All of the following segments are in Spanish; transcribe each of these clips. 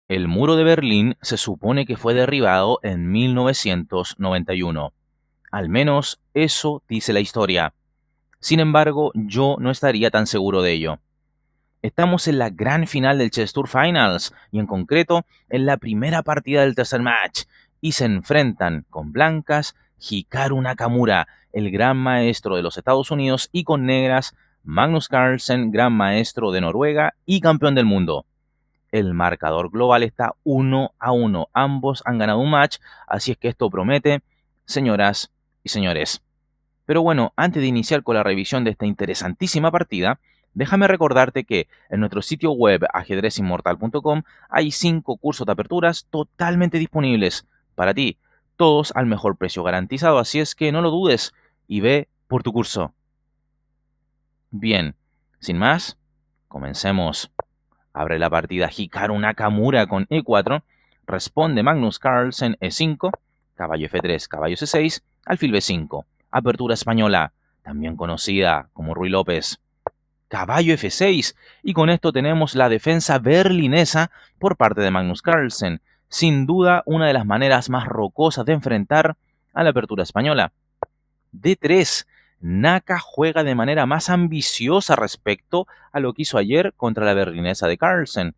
El muro de Berlín se supone que fue derribado en 1991. Al menos eso dice la historia. Sin embargo, yo no estaría tan seguro de ello. Estamos en la gran final del Chess Tour Finals y en concreto en la primera partida del tercer match y se enfrentan con blancas Hikaru Nakamura, el gran maestro de los Estados Unidos, y con negras Magnus Carlsen, gran maestro de Noruega y campeón del mundo. El marcador global está 1-1. Ambos han ganado un match, así es que esto promete, señoras y señores. Pero bueno, antes de iniciar con la revisión de esta interesantísima partida, déjame recordarte que en nuestro sitio web ajedrezinmortal.com hay 5 cursos de aperturas totalmente disponibles para ti, todos al mejor precio garantizado, así es que no lo dudes y ve por tu curso. Bien, sin más, comencemos. Abre la partida Hikaru Nakamura con E4, responde Magnus Carlsen E5, caballo F3, caballo C6, alfil B5. Apertura española, también conocida como Ruy López. Caballo F6, y con esto tenemos la defensa berlinesa por parte de Magnus Carlsen. Sin duda, una de las maneras más rocosas de enfrentar a la apertura española. D3, Naka juega de manera más ambiciosa respecto a lo que hizo ayer contra la berlinesa de Carlsen.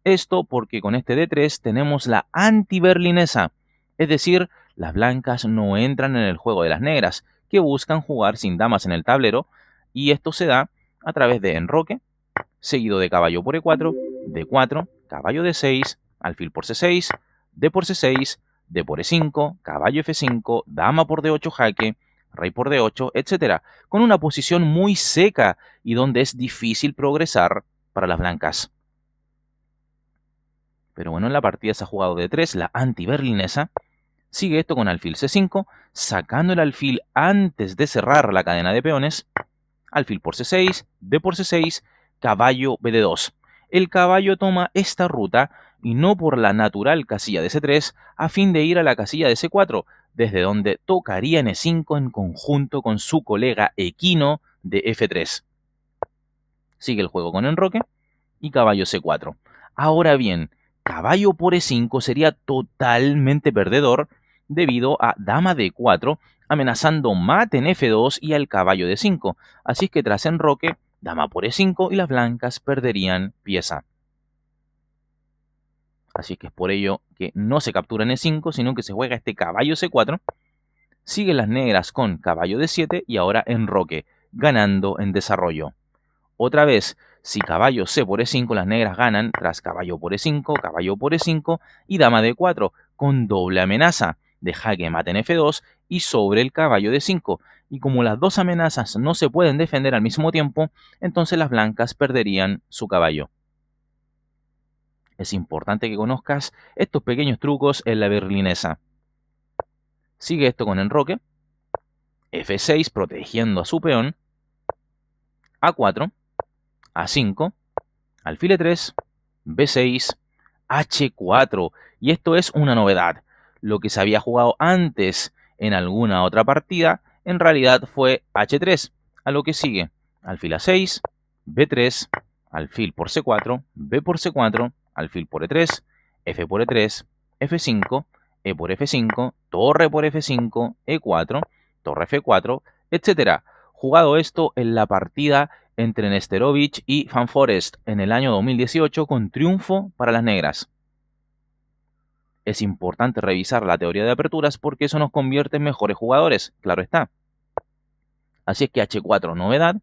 Esto porque con este D3 tenemos la anti-berlinesa, es decir, las blancas no entran en el juego de las negras, que buscan jugar sin damas en el tablero, y esto se da a través de enroque, seguido de caballo por E4, D4, caballo D6, alfil por C6, D por C6, D por E5, caballo F5, dama por D8 jaque, rey por D8, etc., con una posición muy seca y donde es difícil progresar para las blancas. Pero bueno, en la partida se ha jugado D3, la anti-berlinesa. Sigue esto con alfil C5, sacando el alfil antes de cerrar la cadena de peones. Alfil por C6, D por C6, caballo BD2. El caballo toma esta ruta y no por la natural casilla de C3 a fin de ir a la casilla de C4, desde donde tocaría en E5 en conjunto con su colega equino de F3. Sigue el juego con enroque y caballo C4. Ahora bien, caballo por E5 sería totalmente perdedor debido a dama D4 amenazando mate en F2 y al caballo D5. Así es que tras enroque, dama por E5 y las blancas perderían pieza. Así que es por ello que no se captura en E5, sino que se juega este caballo C4. Siguen las negras con caballo D7 y ahora enroque, ganando en desarrollo. Otra vez, si caballo C por E5, las negras ganan tras caballo por E5, caballo por E5 y dama D4, con doble amenaza de jaque mate en F2 y sobre el caballo D5. Y como las dos amenazas no se pueden defender al mismo tiempo, entonces las blancas perderían su caballo. Es importante que conozcas estos pequeños trucos en la berlinesa. Sigue esto con enroque, F6 protegiendo a su peón, A4, A5, alfil E3, B6, H4. Y esto es una novedad. Lo que se había jugado antes en alguna otra partida, en realidad fue H3. A lo que sigue, alfil A6, B3, alfil por C4, B por C4, alfil por E3, F por E3, F5, E por F5, torre por F5, E4, torre F4, etc. Jugado esto en la partida entre Nesterovich y Van Forest en el año 2018 con triunfo para las negras. Es importante revisar la teoría de aperturas porque eso nos convierte en mejores jugadores, claro está. Así es que H4, novedad.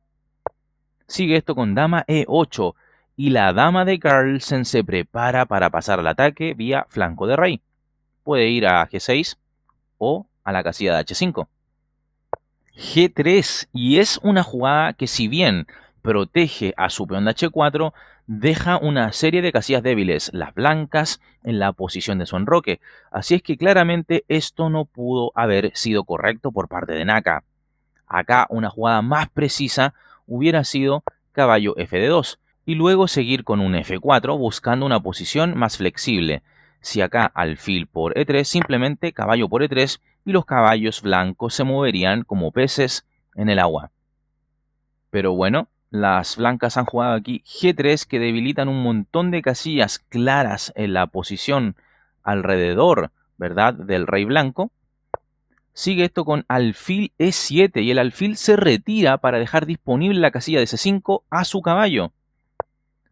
Sigue esto con dama E8 y la dama de Carlsen se prepara para pasar al ataque vía flanco de rey. Puede ir a G6 o a la casilla de H5. G3, y es una jugada que si bien protege a su peón de H4, deja una serie de casillas débiles, las blancas en la posición de su enroque. Así es que claramente esto no pudo haber sido correcto por parte de Naka. Acá una jugada más precisa hubiera sido caballo F2 y luego seguir con un F4 buscando una posición más flexible. Si acá alfil por E3, simplemente caballo por E3 y los caballos blancos se moverían como peces en el agua. Pero bueno, las blancas han jugado aquí G3, que debilitan un montón de casillas claras en la posición alrededor, ¿verdad?, del rey blanco. Sigue esto con alfil E7 y el alfil se retira para dejar disponible la casilla de C5 a su caballo.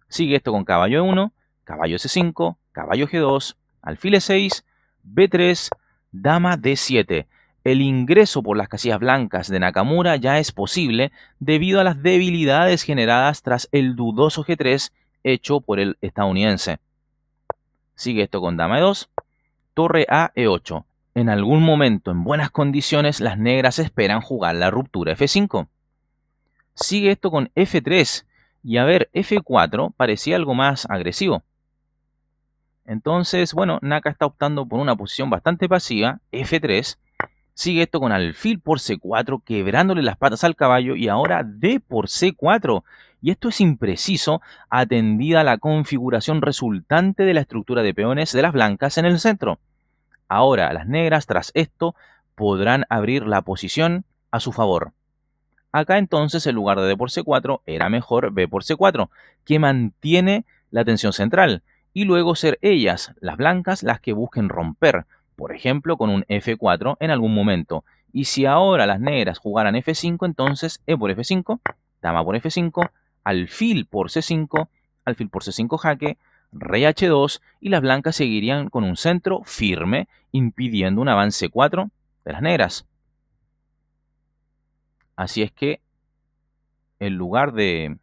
Sigue esto con caballo E1, caballo C5, caballo G2, alfil E6, B3, dama D7. El ingreso por las casillas blancas de Nakamura ya es posible debido a las debilidades generadas tras el dudoso G3 hecho por el estadounidense. Sigue esto con dama E2, torre a E8. En algún momento, en buenas condiciones, las negras esperan jugar la ruptura F5. Sigue esto con F3. Y a ver, F4 parecía algo más agresivo. Entonces, bueno, Naka está optando por una posición bastante pasiva, F3. Sigue esto con alfil por C4, quebrándole las patas al caballo, y ahora D por C4. Y esto es impreciso, atendida la configuración resultante de la estructura de peones de las blancas en el centro. Ahora, las negras, tras esto, podrán abrir la posición a su favor. Acá entonces, en lugar de D por C4, era mejor B por C4, que mantiene la tensión central, y luego ser ellas, las blancas, las que busquen romper, por ejemplo, con un F4 en algún momento. Y si ahora las negras jugaran F5, entonces E por F5, dama por F5, alfil por C5, alfil por C5 jaque, rey H2, y las blancas seguirían con un centro firme, impidiendo un avance 4 de las negras. Así es que, en lugar de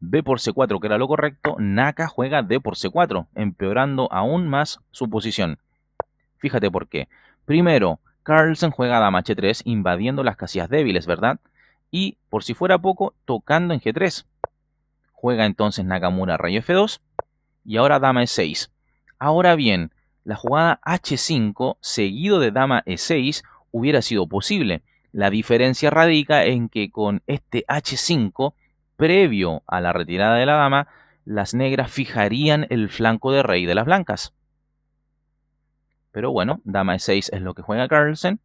B por C4, que era lo correcto, Naka juega D por C4, empeorando aún más su posición. Fíjate por qué. Primero, Carlsen juega dama H3, invadiendo las casillas débiles, ¿verdad? Y, por si fuera poco, tocando en G3. Juega entonces Nakamura rey F2, y ahora dama E6. Ahora bien, la jugada H5 seguido de dama E6 hubiera sido posible. La diferencia radica en que con este H5, previo a la retirada de la dama, las negras fijarían el flanco de rey de las blancas. Pero bueno, dama E6 es lo que juega Carlsen.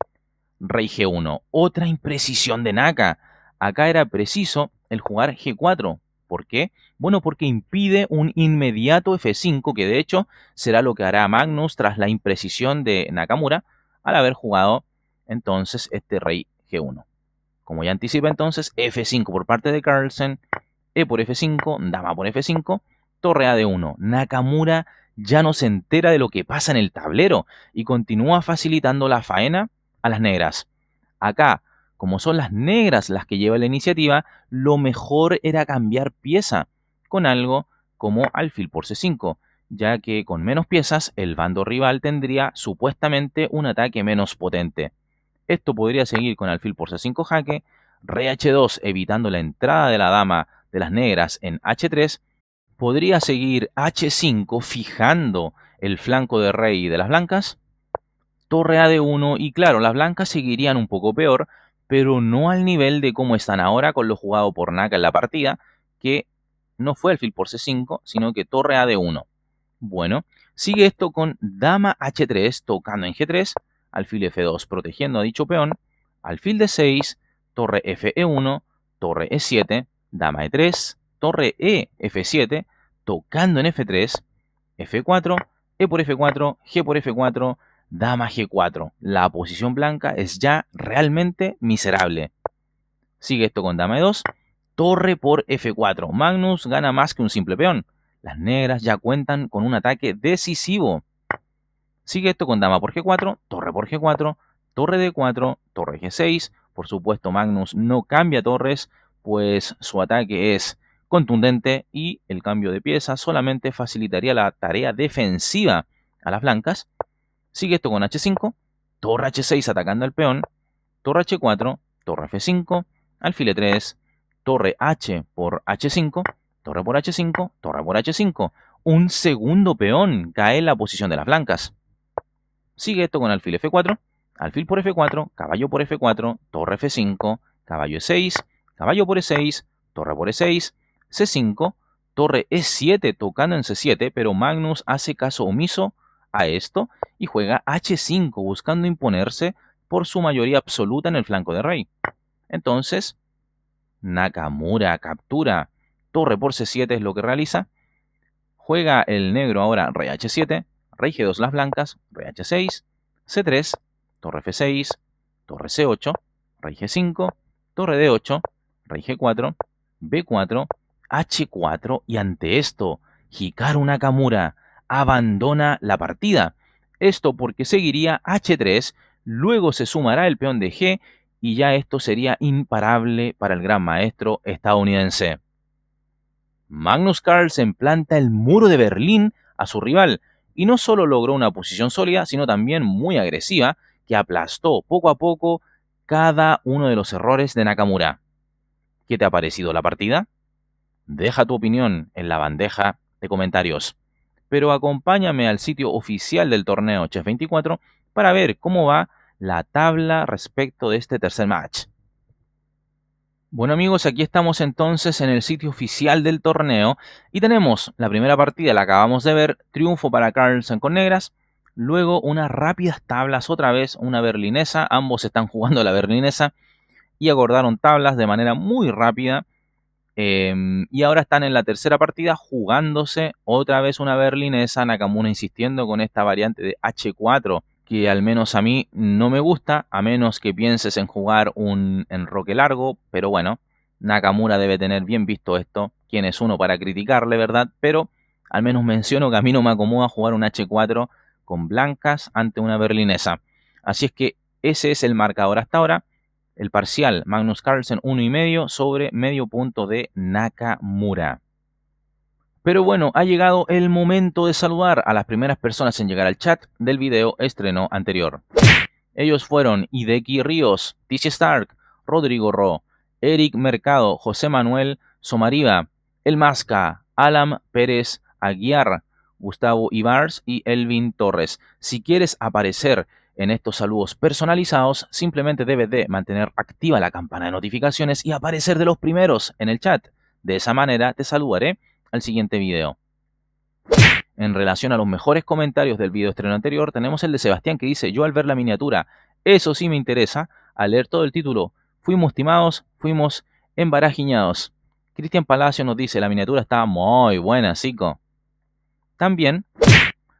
Rey G1, otra imprecisión de Naka. Acá era preciso el jugar G4. ¿Por qué? Bueno, porque impide un inmediato F5, que de hecho será lo que hará Magnus tras la imprecisión de Nakamura al haber jugado entonces este rey G1. Como ya anticipa entonces, F5 por parte de Carlsen, E por F5, dama por F5, torre a D1. Nakamura ya no se entera de lo que pasa en el tablero y continúa facilitando la faena a las negras. Acá, como son las negras las que llevan la iniciativa, lo mejor era cambiar pieza con algo como alfil por C5, ya que con menos piezas el bando rival tendría supuestamente un ataque menos potente. Esto podría seguir con alfil por C5 jaque, rey H2 evitando la entrada de la dama de las negras en H3, podría seguir H5 fijando el flanco de rey de las blancas, torre a D1 y claro, las blancas seguirían un poco peor, pero no al nivel de cómo están ahora con lo jugado por Naka en la partida, que no fue alfil por C5, sino que torre a D1. Bueno, sigue esto con dama H3 tocando en G3, alfil F2 protegiendo a dicho peón, alfil D6, torre Fe1, torre E7, dama E3, torre E F7, tocando en F3, F4, E por F4, G por F4, dama G4. La posición blanca es ya realmente miserable. Sigue esto con dama E2, torre por F4. Magnus gana más que un simple peón. Las negras ya cuentan con un ataque decisivo. Sigue esto con dama por G4, torre por G4, torre D4, torre G6. Por supuesto, Magnus no cambia torres, pues su ataque es contundente y el cambio de pieza solamente facilitaría la tarea defensiva a las blancas. Sigue esto con H5, torre H6 atacando al peón, torre H4, torre F5, alfil E3, torre H por H5, torre por H5, torre por H5. Un segundo peón cae en la posición de las blancas. Sigue esto con alfil F4, alfil por F4, caballo por F4, torre F5, caballo E6, caballo por E6, torre por E6, C5, torre E7 tocando en C7, pero Magnus hace caso omiso a esto y juega H5 buscando imponerse por su mayoría absoluta en el flanco de rey. Entonces, Nakamura captura torre por C7 es lo que realiza. Juega el negro ahora rey H7, rey G2 las blancas, rey H6, C3, torre F6, torre C8, rey G5, torre D8, rey G4, B4, H4 y ante esto Hikaru Nakamura abandona la partida. Esto porque seguiría H3, luego se sumará el peón de G y ya esto sería imparable para el gran maestro estadounidense. Magnus Carlsen planta el muro de Berlín a su rival y no solo logró una posición sólida, sino también muy agresiva que aplastó poco a poco cada uno de los errores de Nakamura. ¿Qué te ha parecido la partida? Deja tu opinión en la bandeja de comentarios. Pero acompáñame al sitio oficial del torneo Chess24 para ver cómo va la tabla respecto de este tercer match. Bueno amigos, aquí estamos entonces en el sitio oficial del torneo y tenemos la primera partida, la acabamos de ver, triunfo para Carlsen con negras, luego unas rápidas tablas otra vez, una berlinesa, ambos están jugando la berlinesa y acordaron tablas de manera muy rápida y ahora están en la tercera partida jugándose otra vez una berlinesa, Nakamura insistiendo con esta variante de H4 que al menos a mí no me gusta, a menos que pienses en jugar un enroque largo, pero bueno, Nakamura debe tener bien visto esto, quién es uno para criticarle, ¿verdad? Pero al menos menciono que a mí no me acomoda jugar un H4 con blancas ante una berlinesa. Así es que ese es el marcador hasta ahora, el parcial Magnus Carlsen 1,5 sobre medio punto de Nakamura. Pero bueno, ha llegado el momento de saludar a las primeras personas en llegar al chat del video estreno anterior. Ellos fueron Hideki Ríos, Tish Stark, Rodrigo Ro, Eric Mercado, José Manuel Somariva, El Masca, Alan Pérez Aguiar, Gustavo Ibars y Elvin Torres. Si quieres aparecer en estos saludos personalizados, simplemente debes de mantener activa la campana de notificaciones y aparecer de los primeros en el chat. De esa manera te saludaré al siguiente video. En relación a los mejores comentarios del video estreno anterior, tenemos el de Sebastián que dice: yo al ver la miniatura, eso sí me interesa, al leer todo el título, fuimos timados, fuimos embarajiñados. Cristian Palacio nos dice: la miniatura está muy buena, chico. También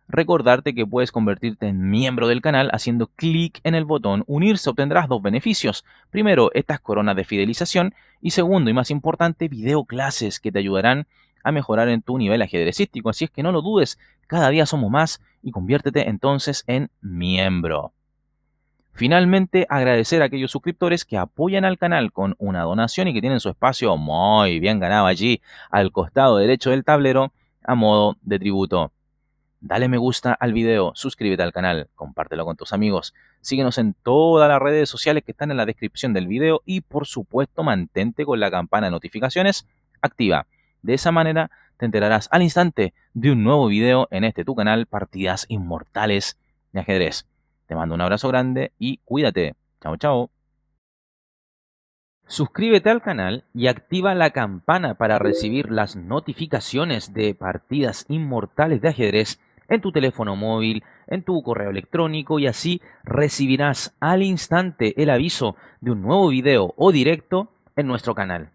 recordarte que puedes convertirte en miembro del canal haciendo clic en el botón unirse. Obtendrás dos beneficios. Primero, estas coronas de fidelización y segundo y más importante, video clases que te ayudarán a mejorar en tu nivel ajedrecístico. Así es que no lo dudes, cada día somos más y conviértete entonces en miembro. Finalmente, agradecer a aquellos suscriptores que apoyan al canal con una donación y que tienen su espacio muy bien ganado allí al costado derecho del tablero a modo de tributo. Dale me gusta al video, suscríbete al canal, compártelo con tus amigos, síguenos en todas las redes sociales que están en la descripción del video y por supuesto mantente con la campana de notificaciones activa. De esa manera te enterarás al instante de un nuevo video en este tu canal, Partidas Inmortales de Ajedrez. Te mando un abrazo grande y cuídate. Chao, chao. Suscríbete al canal y activa la campana para recibir las notificaciones de Partidas Inmortales de Ajedrez en tu teléfono móvil, en tu correo electrónico y así recibirás al instante el aviso de un nuevo video o directo en nuestro canal.